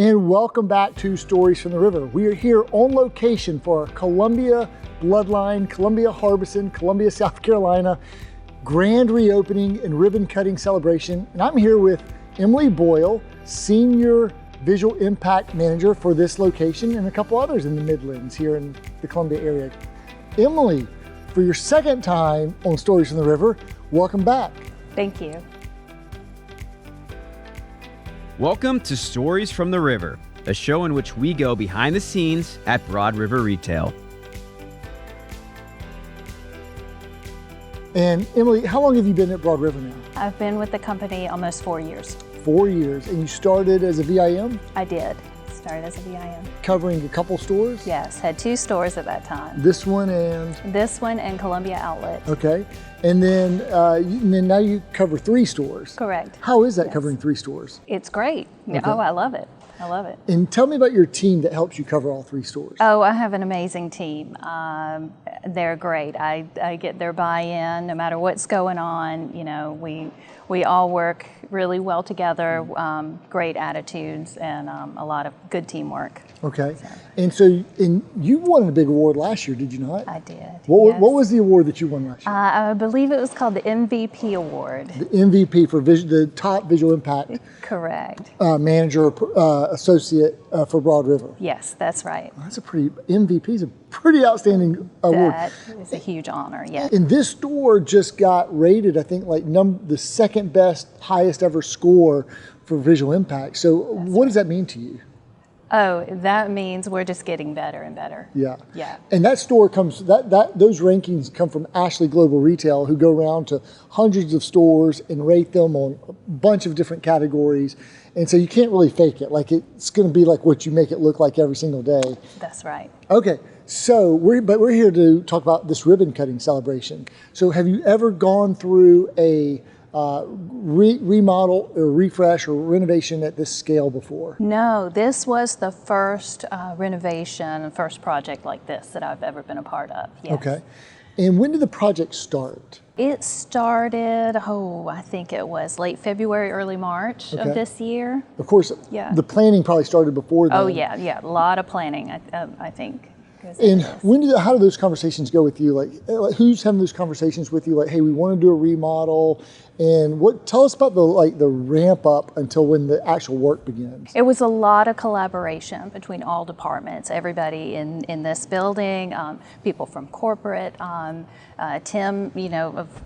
And welcome back to Stories from the River. We are here on location for our Columbia Bloodline, Columbia Harbison, Columbia, South Carolina grand reopening and ribbon cutting celebration. And I'm here with Emily Boyle, Senior Visual Impact Manager for this location and a couple others in the Midlands here in the Columbia area. Emily, for your second time on Stories from the River, welcome back. Thank you. Welcome to Stories from the River, a show in which we go behind the scenes at Broad River Retail. And Emily, how long have you been at Broad River now? I've been with the company almost 4 years. 4 years, and you started as a VIM? I did. Started as a VIM. Covering a couple stores? Yes, had 2 stores at that time. This one and? This one and Columbia Outlet. Okay, and then now you cover 3 stores. Correct. How is that, Yes. covering 3 stores? It's great. Okay. Oh, I love it. I love it. And tell me about your team that helps you cover all 3 stores. Oh, I have an amazing team. They're great. I get their buy-in no matter what's going on. You know, we all work really well together, great attitudes, and a lot of good teamwork. Okay, and you won a big award last year, did you not? I did. What was the award that you won last year? I believe it was called the MVP Award. The MVP for the top visual impact Correct. manager associate for Broad River. Yes, that's right. That's MVP is a pretty outstanding award. That is a huge honor, yes. And this store just got rated, I think, like the second best, highest ever score for visual impact. So what does that mean to you? Oh, that means we're just getting better and better. Yeah. Yeah. And that store comes, those rankings come from Ashley Global Retail, who go around to hundreds of stores and rate them on a bunch of different categories. And so you can't really fake it. Like, it's going to be like what you make it look like every single day. That's right. Okay. So we're here to talk about this ribbon cutting celebration. So have you ever gone through a remodel or refresh or renovation at this scale before? No, this was the first renovation, first project like this that I've ever been a part of. Yes. Okay. And when did the project start? It started, I think it was late February, early March of this year. Of course, Yeah. the planning probably started before then. Oh yeah, a lot of planning, I think. And how do those conversations go with you? Like who's having those conversations with you? Like, hey, we want to do a remodel, and tell us about the ramp up until when the actual work begins. It was a lot of collaboration between all departments, everybody in this building, people from corporate, Tim,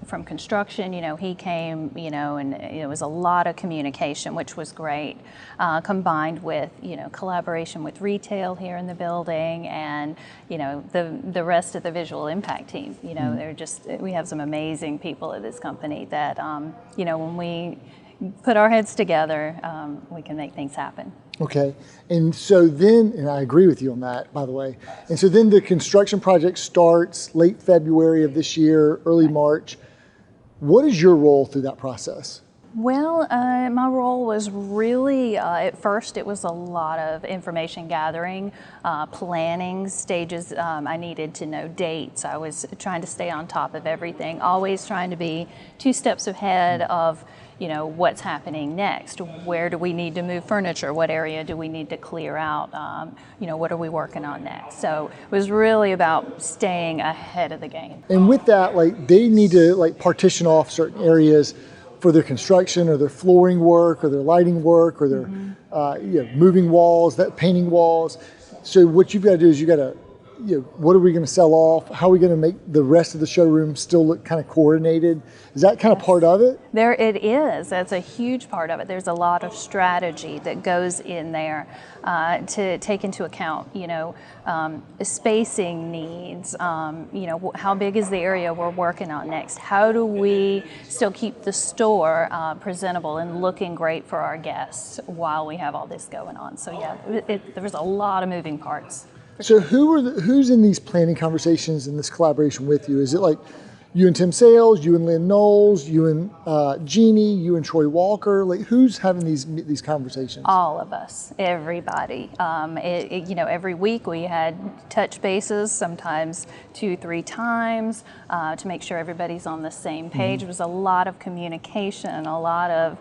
from construction, he came, and it was a lot of communication, which was great, combined with, collaboration with retail here in the building and, the rest of the visual impact team. We have some amazing people at this company that, when we put our heads together, we can make things happen. Okay, and so then, and I agree with you on that, by the way, and so then the construction project starts late February of this year, early March. What is your role through that process? Well, my role was really, at first it was a lot of information gathering, planning stages. I needed to know dates. I was trying to stay on top of everything, always trying to be 2 steps ahead of what's happening next. Where do we need to move furniture? What area do we need to clear out? What are we working on next? So it was really about staying ahead of the game. And with that, they need to partition off certain areas for their construction or their flooring work or their lighting work or their moving walls, painting walls. So what you've got to do is you got to, what are we going to sell off? How are we going to make the rest of the showroom still look kind of coordinated? Is that kind of part of it? There it is. That's a huge part of it. There's a lot of strategy that goes in there to take into account, spacing needs, how big is the area we're working on next? How do we still keep the store presentable and looking great for our guests while we have all this going on? So yeah, there's a lot of moving parts. So who's in these planning conversations and this collaboration with you? Is it like You and Tim Sales, you and Lynn Knowles, you and Jeannie, you and Troy Walker. Like, who's having these conversations? All of us, everybody. Every week we had touch bases, sometimes 2-3 times, to make sure everybody's on the same page. It was a lot of communication, a lot of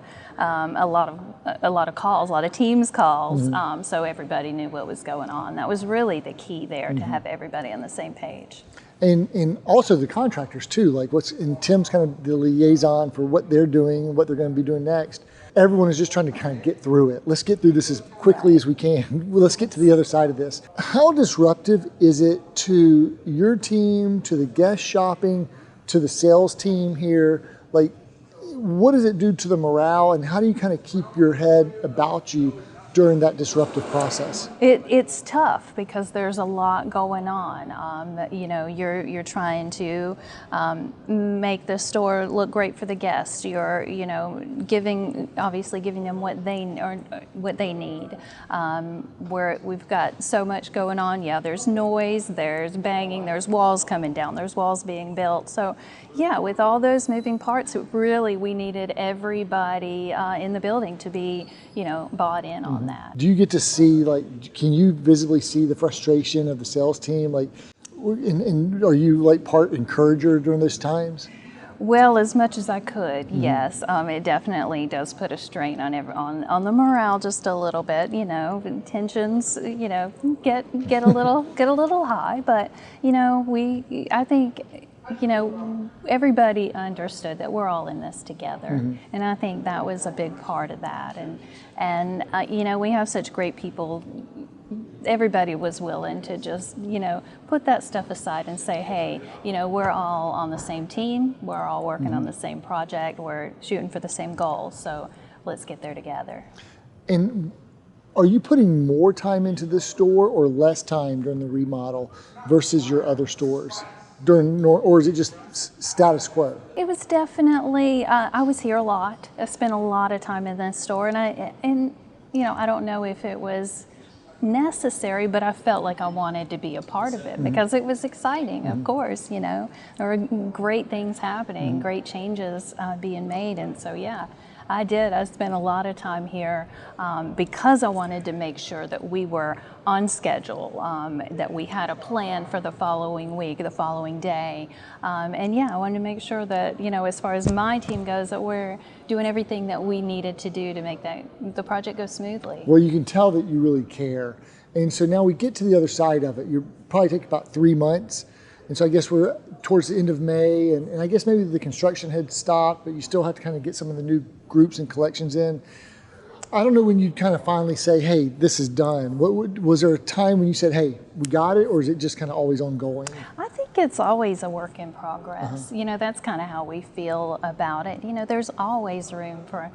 calls, a lot of Teams calls, so everybody knew what was going on. That was really the key there, to have everybody on the same page. And also the contractors too, like and Tim's kind of the liaison for what they're doing and what they're going to be doing next. Everyone is just trying to kind of get through it. Let's get through this as quickly as we can. Let's get to the other side of this. How disruptive is it to your team, to the guest shopping, to the sales team here? Like, what does it do to the morale, and how do you kind of keep your head about you during that disruptive process? It's tough because there's a lot going on. You're trying to make the store look great for the guests. You're giving them what they need. Where we've got so much going on. Yeah, there's noise, there's banging, there's walls coming down, there's walls being built. So yeah, with all those moving parts, we needed everybody in the building to be bought in on that. Do you get to see, can you visibly see the frustration of the sales team? And are you part encourager during those times? Well, as much as I could, yes. It definitely does put a strain on the morale just a little bit. Tensions, get a little high, but I think everybody understood that we're all in this together, and I think that was a big part of that. And we have such great people. Everybody was willing to just put that stuff aside and say, hey, we're all on the same team, we're all working on the same project, we're shooting for the same goal, so let's get there together. And are you putting more time into this store or less time during the remodel versus your other stores? Or is it just status quo? It was definitely, I was here a lot. I spent a lot of time in this store, and I don't know if it was necessary, but I felt like I wanted to be a part of it because it was exciting, of course. There were great things happening, great changes being made, and so yeah, I did. I spent a lot of time here because I wanted to make sure that we were on schedule, that we had a plan for the following week, the following day. And yeah, I wanted to make sure that, as far as my team goes, that we're doing everything that we needed to do to make the project go smoothly. Well, you can tell that you really care. And so now we get to the other side of it. You probably take about 3 months. And so I guess we're towards the end of May, and I guess maybe the construction had stopped, but you still have to kind of get some of the new groups and collections in. I don't know when you kind of finally say, hey, this is done. Was there a time when you said, hey, we got it, or is it just kind of always ongoing? I think it's always a work in progress. That's kind of how we feel about it. There's always room for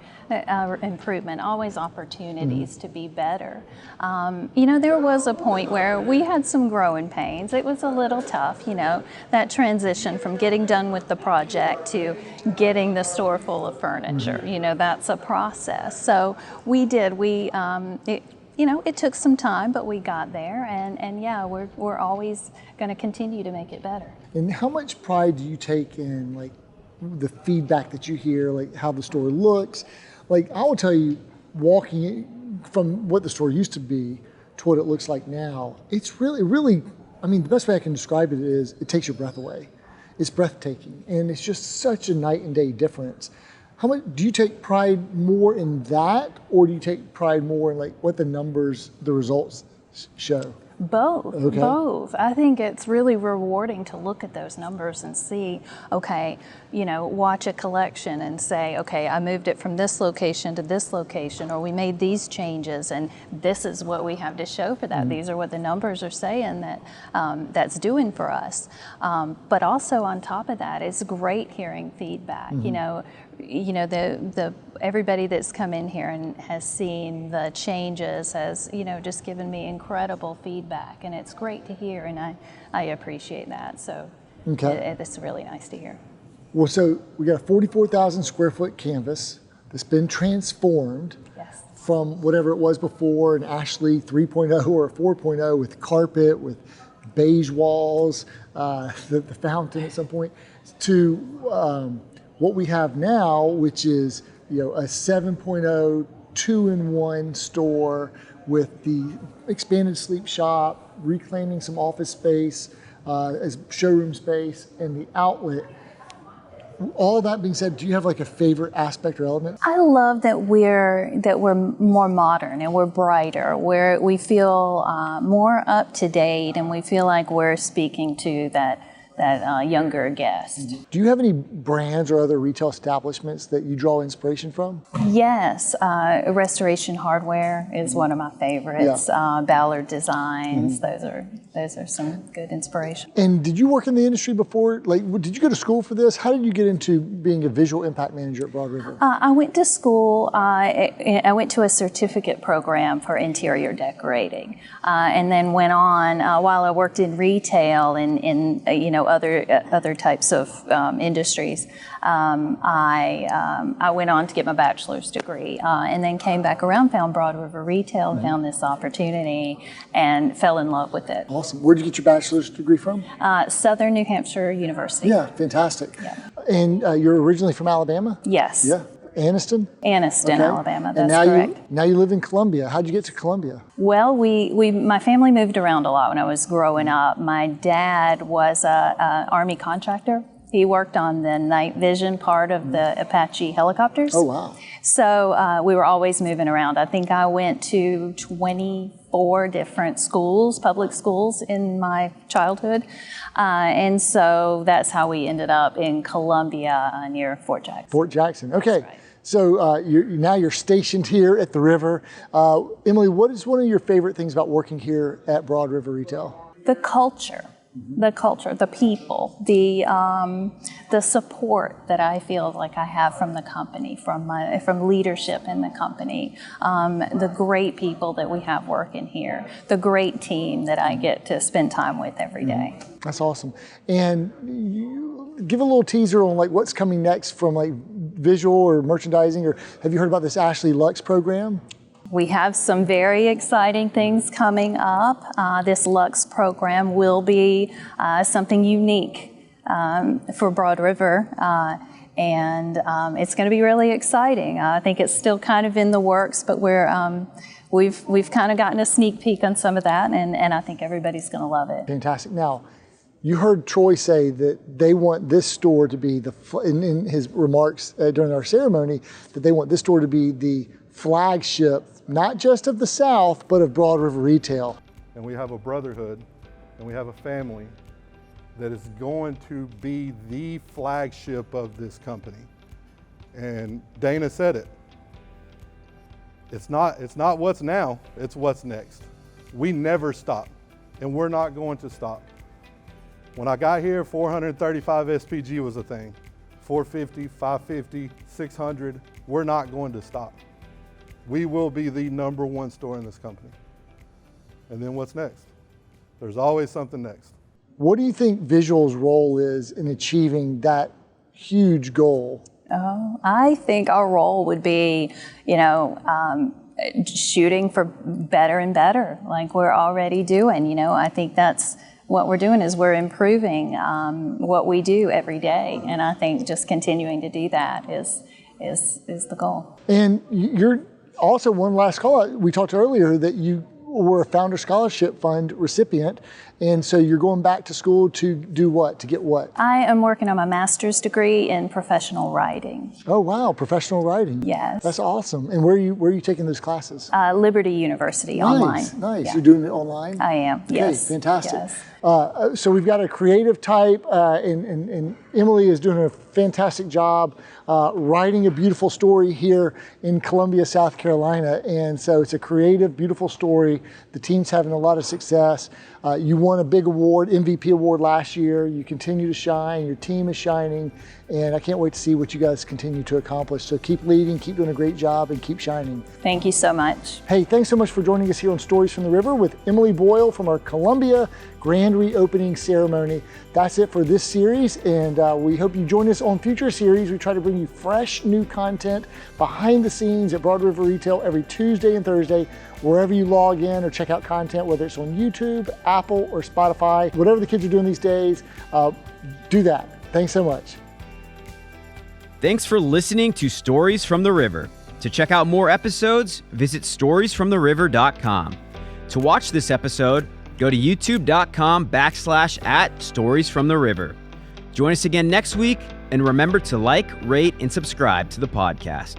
improvement, always opportunities to be better. There was a point where we had some growing pains. It was a little tough, that transition from getting done with the project to getting the store full of furniture. That's a process. So we did. It took some time, but we got there, and yeah, we're always going to continue to make it better. And how much pride do you take in the feedback that you hear, how the store looks? I will tell you, walking from what the store used to be to what it looks like now, it's really, the best way I can describe it is it takes your breath away. It's breathtaking, and it's just such a night and day difference. How much do you take pride more in that, or do you take pride more in what the numbers, the results show? Both, okay. Both. I think it's really rewarding to look at those numbers and see, okay, watch a collection and say, okay, I moved it from this location to this location, or we made these changes, and this is what we have to show for that. These are what the numbers are saying that that's doing for us. But also on top of that, it's great hearing feedback. The everybody that's come in here and has seen the changes has just given me incredible feedback, and it's great to hear, and I appreciate that. So it's really nice to hear. Well, so we got a 44,000 square foot canvas that's been transformed from whatever it was before, an Ashley 3.0 or a 4.0 with carpet, with beige walls, the fountain at some point, to what we have now, which is a 7.0 2-in-1 store with the expanded sleep shop, reclaiming some office space as showroom space, and the outlet. All that being said, do you have like a favorite aspect or element? I love that we're more modern and we're brighter, where we feel more up to date, and we feel like we're speaking to that younger guest. Do you have any brands or other retail establishments that you draw inspiration from? Yes, Restoration Hardware is one of my favorites. Ballard Designs, those are some good inspiration. And did you work in the industry before? Like, did you go to school for this? How did you get into being a visual impact manager at Broad River? I went to school. I went to a certificate program for interior decorating, and then went on while I worked in retail and in other types of industries. I went on to get my bachelor's degree, and then came back around, found Broad River Retail, found this opportunity, and fell in love with it. Awesome. Where did you get your bachelor's degree from? Southern New Hampshire University. Yeah, fantastic. Yeah. And you're originally from Alabama? Yes. Yeah. Anniston? Anniston, okay. Alabama, that's and now correct. Now you live in Columbia. How'd you get to Columbia? Well, my family moved around a lot when I was growing up. My dad was an Army contractor. He worked on the night vision part of the Apache helicopters. Oh, wow. So we were always moving around. I think I went to 24 different schools, public schools, in my childhood. And so that's how we ended up in Columbia near Fort Jackson. Fort Jackson, okay. Right. So now you're stationed here at the river. Emily, what is one of your favorite things about working here at Broad River Retail? The culture. The culture, the people, the support that I feel like I have from the company, from leadership in the company, the great people that we have working here, the great team that I get to spend time with every day. That's awesome. And you give a little teaser on like what's coming next from like visual or merchandising, or have you heard about this Ashley Luxe program? We have some very exciting things coming up. This Luxe program will be something unique for Broad River, and it's going to be really exciting. I think it's still kind of in the works, but we've kind of gotten a sneak peek on some of that, and I think everybody's going to love it. Fantastic. Now, you heard Troy say that they want this store to be in his remarks during our ceremony, that they want this store to be the flagship, not just of the South, but of Broad River Retail. And we have a brotherhood, and we have a family that is going to be the flagship of this company. And Dana said it. It's not what's now, it's what's next. We never stop, and we're not going to stop. When I got here, 435 SPG was a thing. 450, 550, 600, we're not going to stop. We will be the #1 store in this company. And then what's next? There's always something next. What do you think visual's role is in achieving that huge goal? Oh, I think our role would be, shooting for better and better, like we're already doing. I think that's what we're doing, is we're improving what we do every day. And I think just continuing to do that is the goal. And you're also, one last call out, we talked earlier that you were a Founder Scholarship Fund recipient, and so you're going back to school to do what? To get what? I am working on my master's degree in professional writing. Oh wow, professional writing. Yes. That's awesome. And where are you taking those classes? Liberty University, online. Nice. Yeah. You're doing it online? I am, yes. Okay, fantastic. Yes. So we've got a creative type, and Emily is doing a fantastic job writing a beautiful story here in Columbia, South Carolina. And so it's a creative, beautiful story. The team's having a lot of success. You won a big award, MVP award last year. You continue to shine. Your team is shining. And I can't wait to see what you guys continue to accomplish. So keep leading, keep doing a great job, and keep shining. Thank you so much. Hey, thanks so much for joining us here on Stories from the River with Emily Boyle from our Columbia Grand Reopening Ceremony. That's it for this series, and we hope you join us on future series. We try to bring you fresh new content behind the scenes at Broad River Retail every Tuesday and Thursday, wherever you log in or check out content, whether it's on YouTube, Apple, or Spotify. Whatever the kids are doing these days, do that. Thanks so much. Thanks for listening to Stories from the River. To check out more episodes, visit storiesfromtheriver.com. To watch this episode, go to youtube.com/@storiesfromtheriver. Join us again next week, and remember to like, rate, and subscribe to the podcast.